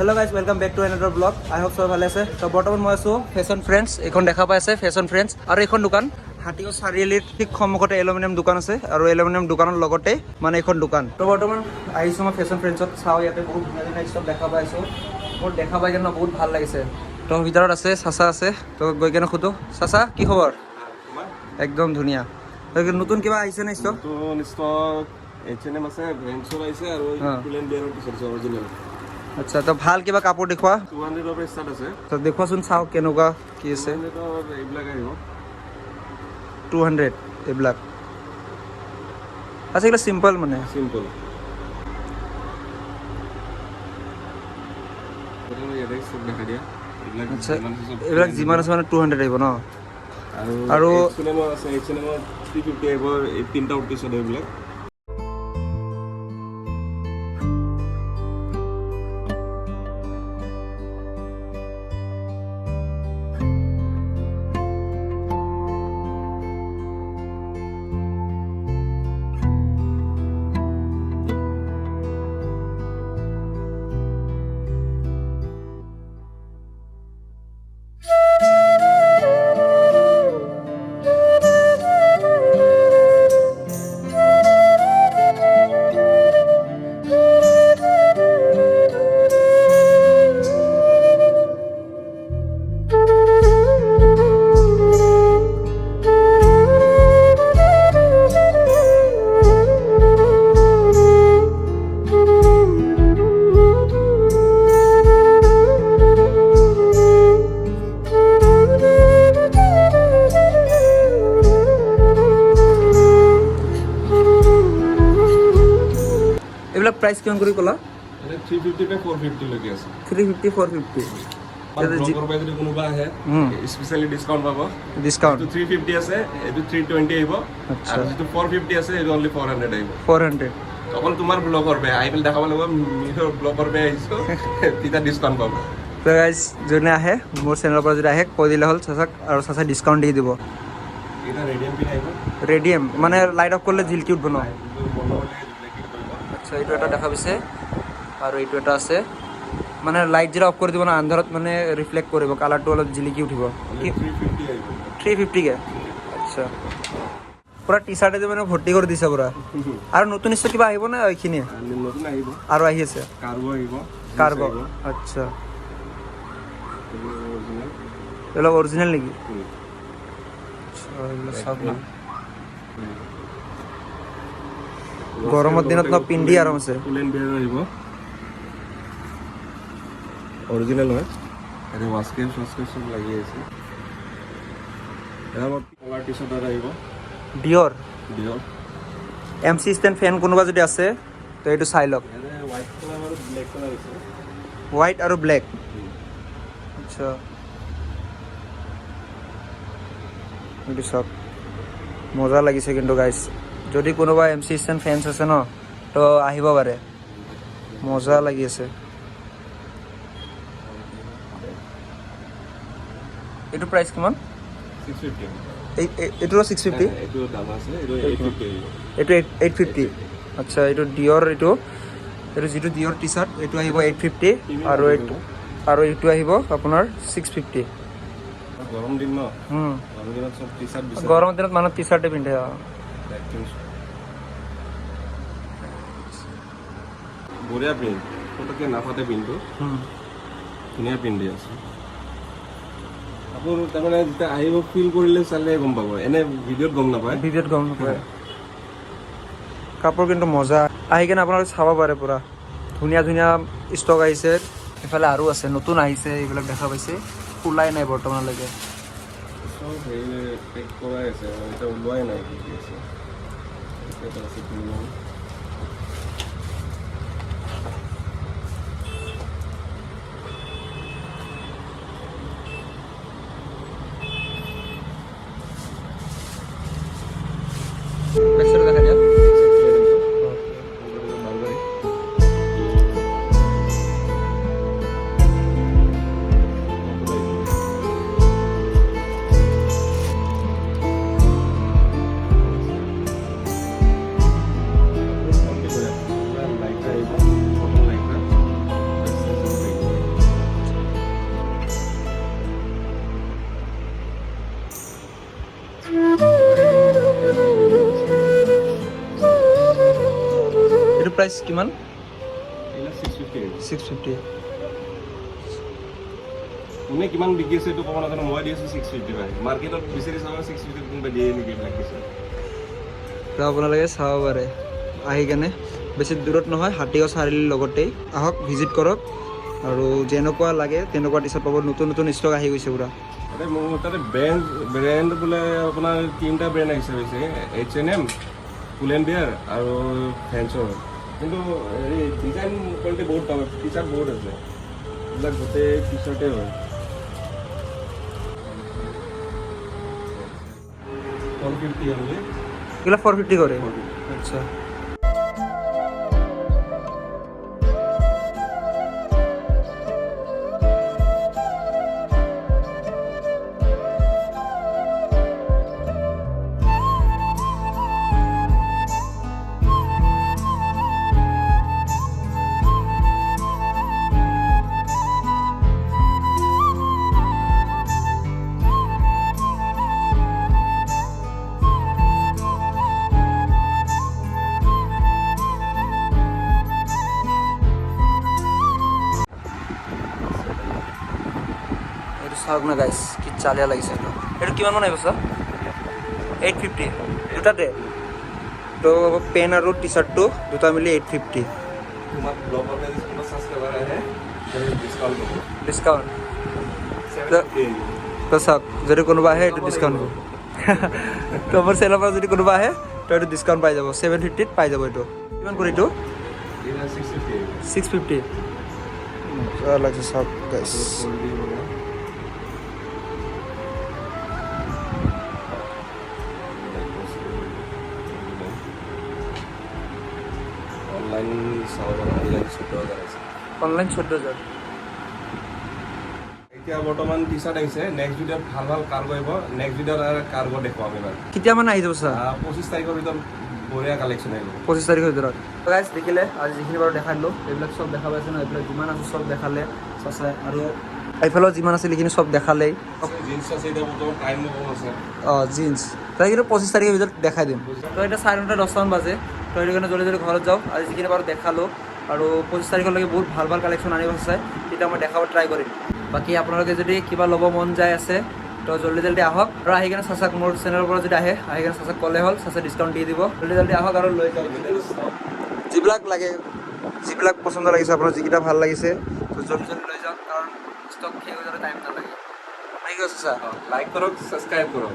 Hello' guys welcome back to another blog. I hope চব ভালে আছে। তো বৰ্তমান মই আছোঁ ফেশ্বন ফ্ৰেণ্ডছ, এইখন দেখা পাই আছে ফেশ্বন ফ্ৰেণ্ডছ। আৰু এইখন দোকান হাতীগাঁও চাৰিআলিৰ ঠিক সন্মুখতে এলুমিনিয়াম দোকান আছে, আৰু এলুমিনিয়াম দোকানৰ লগতে মানে এইখন দোকান। তো বৰ্তমান আহিছোঁ মই ফেশ্বন ফ্ৰেণ্ডছত, চাওঁ ইয়াতে বহুত ধুনীয়া ধুনীয়া ষ্টক দেখা পাই আছোঁ। মোৰ দেখা পাই কেনে বহুত ভাল লাগিছে। তো ভিতৰত আছে চাচা আছে, তো গৈ কেনে সোধোঁ, চাচা কি খবৰ? একদম ধুনীয়া। নতুন কিবা আহিছে নে ষ্টক? নতুন ষ্টক H&M আছে, ভেন্সৰ আহিছে আৰু পুলেন বিয়াৰৰ টি-চাৰ্ট আছে অৰিজিনেল। আচ্ছা, তো ভাল কিবা কাপোৰ দেখুওৱা। 200 ৰ পৰা ষ্টাৰ্ট আছে। তো দেখুৱাচোন চাওঁ কেনেকুৱা কি আছে। 200 ৰ এইবিলাক আহিব। 200 এইবিলাক। আচ্ছা, এইবিলাক চিম্পল মানে চিম্পল। ইয়াতে চব দেখা দিয়া। আচ্ছা, এইবিলাক যিমান আছে মানে 200 আহিব ন? আৰু H&M আছে, H&M 350 আহিব, এই তিনিটা টি-চাৰ্ট এইবিলাক। এইবিলাক প্ৰাইচ কিমান কৰি ক'লা? 350 পৰা 450 লৈকে আছে। 350 450। ব্লগৰ পৰা যদি কোনোবা আহে স্পেচিয়েলি ডিছকাউণ্ট পাব। ডিছকাউণ্ট 350 আছে, এইটো 320 আহিব। আচ্ছা, আৰু যিটো 450 আছে এইটো অনলি 400 আহিব। 400। অকল তোমাৰ ব্লগৰ পৰা আহি পেলাই দেখাব লাগিব নিজৰ ব্লগৰ পৰা আহিছোঁ, তেতিয়া ডিছকাউণ্ট পাব। তো গাইজ যোনে আহে মোৰ চেনেলৰ পৰা যদি আহে কৈ দিলে হ'ল চাচাক, আৰু চাচাই ডিছকাউণ্ট দি দিব। এটা ৰেডিয়াম পিন আহিব। ৰেডিয়াম মানে লাইট অফ কৰিলে জিলকি উঠব ন? বন্ধ হ'লে ৰিফ্লেক্টিভ কৰিব। আচ্ছা, এইটো এটা দেখা পাইছে, আৰু এইটো এটা আছে মানে লাইট যেতিয়া অফ কৰি দিব না আন্ধাৰত মানে ৰিফ্লেক্ট কৰিব, কালাৰটো অলপ জিলিকি উঠিব। 350 আহিব। 350কে? আচ্ছা, পূৰা টি চাৰ্টেদি মানে ভৰ্তি কৰি দিছে পূৰা। আৰু নতুন ষ্টক কিবা আহিব নে এইখিনিয়ে? নতুন আহিব, আৰু আহি আছে কাৰ্গো আহিব। কাৰ্গো। আচ্ছা, এইবিলাক অৰিজিনেল নেকি? আচ্ছা, এইবিলাক চাওক না, গৰমৰ দিনত ন পিন্ধি আৰাম আছে। পুলেন বিয়াৰ আহিব, অৰিজিনেল হয়। এটা ৱাস্কেট চব লাগি আছে। এটা কলাৰ টি-চাৰ্ট এটা আহিব, ডিঅ'ৰ ডিঅ'ৰ। MC ষ্টেণ্ড ফেন কোনোবা যদি আছে তো এইটো চাই লওক। হোৱাইট কালাৰ আৰু ব্লেক কালাৰ আছে। হোৱাইট আৰু ব্লেক। আচ্ছা, এইটো চাওক, মজা লাগিছে কিন্তু গাইজ। যদি কোনোবা MC ষ্টেণ্ড ফেন্স আছে ন তো আহিব পাৰে, মজা লাগি আছে। এইটো প্ৰাইচ কিমান? 650। এইটোৰো 650? এইটো দাম আছে, এইটো 850 আহিব। এইটো 850। আচ্ছা, এইটো ডিঅ'ৰ, এইটো যিটো ডিঅ'ৰ টি চাৰ্ট এইটো আহিব 850, আৰু এইটো আহিব আপোনাৰ 650। গৰম দিন ন, গৰম দিনত চব টি চাৰ্ট বিচাৰে। গৰমৰ দিনত মানুহ টি চাৰ্টে পিন্ধে। বঢ়িয়া প্ৰিণ্ট, ফটককৈ নাফাটে প্ৰিণ্টটো, ধুনীয়া প্ৰিণ্ট দি আছে। কাপোৰ তাৰমানে যেতিয়া আহিব ফিল কৰিলে চালে গম পাব, এনে ভিডিঅ'ত গম নাপায়। ভিডিঅ'ত গম নাপায়। কাপোৰ কিন্তু মজা, আহি কিনে আপোনালোকে চাব পাৰে, পূৰা ধুনীয়া ধুনীয়া ষ্টক আহিছে। এইফালে আৰু আছে, নতুন আহিছে, এইবিলাক দেখা পাইছে, খোলাই নাই বৰ্তমানলৈকে। চব হেৰি পেক কৰাই আছে, এতিয়া ওলোৱাই নাই কি কি আছে। এটা আছে প্ৰিমিয়াম। দেখা দিয়া। প্ৰাইচ কিমান? এইবিলাক 650 650 কোনে কিমান বিকি আছে এইটো ক'ব নাজানো মই দি আছোঁ 650 মাৰ্কেটত বিচাৰি চাব 650 কোনোবাই দিয়ে নেকি এইবিলাক দিছে তো আপোনালোকে চাব পাৰে আহি কেনে বেছি দূৰত নহয় হাতীগাঁও চাৰিআলিৰ লগতেই আহক ভিজিট কৰক আৰু যেনেকুৱা লাগে তেনেকুৱা টি চাৰ্ট পাব নতুন নতুন ষ্টক আহি গৈছে পুৰা তাতে মোৰ তাতে ব্ৰেণ্ড বোলে আপোনাৰ 3টা ব্ৰেণ্ড আহিছে হৈছে H&M পুলেন বিয়াৰ আৰু ফেন্সৰ কিন্তু হেৰি ডিজাইন কোৱালিটি বহুত পাব টি চাৰ্ট বহুত আছে এইবিলাক গোটেই টি চাৰ্টে হয় 450 হ'লে এগুলো 450 করে আচ্ছা চাওক না গাইছ কি চালিয়া লাগিছে এইটো কিমান মান আহিব স্যাৰ 850 দুটাতে তো পেন আৰু টি চাৰ্টটো দুটা মিলি 850 তোমার ব্লগার में जिसको सब्सक्राइबर है डिस्काउंट हो ডিছকাউণ্ট 750 তো চাওক যদি কোনোবা আহে এইটো ডিছকাউণ্ট হ'ব তো আমাৰ চেলৰ পৰা যদি কোনোবা আহে তো এইটো ডিছকাউণ্ট পাই যাব 750 পাই যাব এইটো কিমান কৰি এইটো ये 650 650 লাগছে চাওক গাইছ ऑनलाइन 14,000 আছে অনলাইন 14000 এতিয়া বৰ্তমান টি চাৰ্ট আহিছে নেক্সট ভিডিঅ'ত ভাল ভাল কাৰ্গো আহিব নেক্সট ভিডিঅ'ত কাৰ্গো দেখুৱাম এবাৰ কেতিয়া মানে আহি যাব ছাৰ 25 তাৰিখৰ ভিতৰত বঢ়িয়া কালেকশ্যন আহিব 25 তাৰিখৰ ভিতৰত গাইছ দেখিলে আজি যিখিনি বাৰু দেখালোঁ এইবিলাক চব দেখা পাইছে ন এইবিলাক যিমান আছে চব দেখালে চাচাই আৰু এইফালেও যিমান আছিল সেইখিনি চব দেখালেই জিন্স আছে এতিয়া বৰ্তমান টাইম কম আছে অঁ জিন্স তাই কিন্তু 25 তাৰিখৰ ভিতৰত দেখাই দিম তো এতিয়া 9:30 10মান বাজে তো সেইটো কাৰণে জলদি জলদি ঘৰত যাওঁ আজি যিখিনি বাৰু দেখালোঁ আৰু 25 তাৰিখলৈকে বহুত ভাল ভাল কালেকশ্যন আনিব আছে তেতিয়া মই দেখাব ট্ৰাই কৰিম বাকী আপোনালোকে যদি কিবা ল'ব মন যায় আছে তো জলদি জলদি আহক আৰু আহি কিনে চাচাক মোৰ চেনেলৰ পৰা যদি আহে আহি কিনে চাচাক ক'লে হ'ল চাচা ডিছকাউণ্ট দি দিব জলদি জলদি আহক আৰু লৈ যাওক যিবিলাক লাগে যিবিলাক পচন্দ লাগিছে আপোনাৰ যিকেইটা ভাল লাগিছে তো জলদি জলদি লৈ যাওক কাৰণ ষ্টক শেষ হৈ যাওঁতে টাইম নালাগে ঠিক আছে চাচা লাইক কৰক ছাবস্ক্ৰাইব কৰক